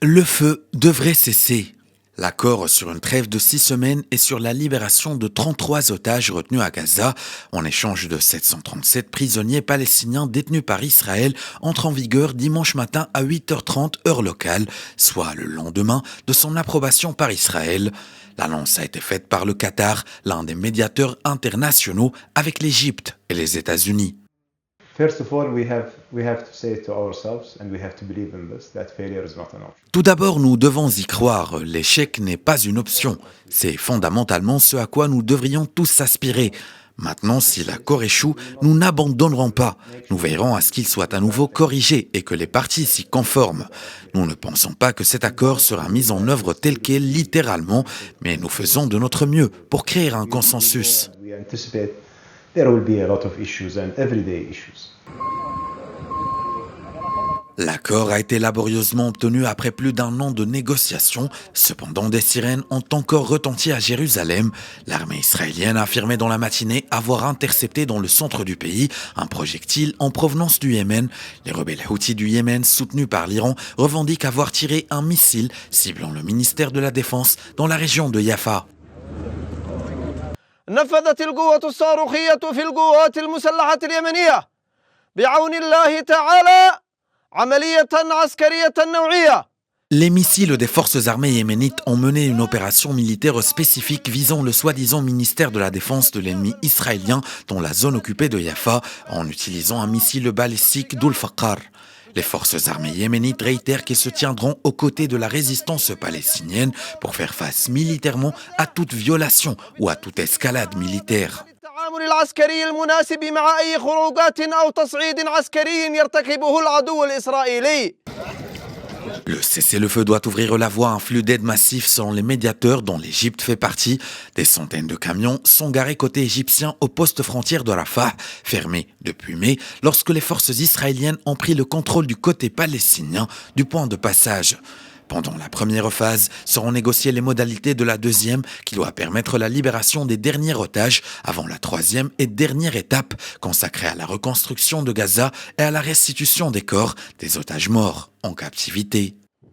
Le feu devrait cesser. L'accord sur une trêve de 6 semaines et sur la libération de 33 otages retenus à Gaza, en échange de 737 prisonniers palestiniens détenus par Israël, entre en vigueur dimanche matin à 8h30 heure locale, soit le lendemain de son approbation par Israël. L'annonce a été faite par le Qatar, l'un des médiateurs internationaux avec l'Égypte et les États-Unis. First of all, we have to say to ourselves, and we have to believe in this, that failure is not an option. Tout d'abord, nous devons y croire. L'échec n'est pas une option. C'est fondamentalement ce à quoi nous devrions tous aspirer. Maintenant, si l'accord échoue, nous n'abandonnerons pas. Nous veillerons à ce qu'il soit à nouveau corrigé et que les parties s'y conforment. Nous ne pensons pas que cet accord sera mis en œuvre tel quel, littéralement, mais nous faisons de notre mieux pour créer un consensus. We anticipate there will be a lot of issues and everyday issues. L'accord a été laborieusement obtenu après plus d'un an de négociations. Cependant, des sirènes ont encore retenti à Jérusalem. L'armée israélienne a affirmé dans la matinée avoir intercepté dans le centre du pays un projectile en provenance du Yémen. Les rebelles Houthis du Yémen, soutenus par l'Iran, revendiquent avoir tiré un missile ciblant le ministère de la Défense dans la région de Yafa. نفذت القوة الصاروخية في القوات المسلحة اليمنية بعون الله تعالى عملية عسكرية نوعية. Les missiles des forces armées yéménites ont mené une opération militaire spécifique visant le soi-disant ministère de la Défense de l'ennemi israélien dans la zone occupée de Yafa en utilisant un missile balistique d'Ul-Faqar. Les forces armées yéménites réitèrent qu'elles se tiendront aux côtés de la résistance palestinienne pour faire face militairement à toute violation ou à toute escalade militaire. التعامل العسكري المناسب مع أي خروجات أو تصعيد عسكري يرتكبه العدو الإسرائيلي. Le cessez-le-feu doit ouvrir la voie à un flux d'aide massif selon les médiateurs dont l'Égypte fait partie. Des centaines de camions sont garés côté égyptien au poste frontière de Rafah, fermé depuis mai, lorsque les forces israéliennes ont pris le contrôle du côté palestinien du point de passage. Pendant la première phase, seront négociées les modalités de la deuxième qui doit permettre la libération des derniers otages avant la troisième et dernière étape consacrée à la reconstruction de Gaza et à la restitution des corps des otages morts en captivité.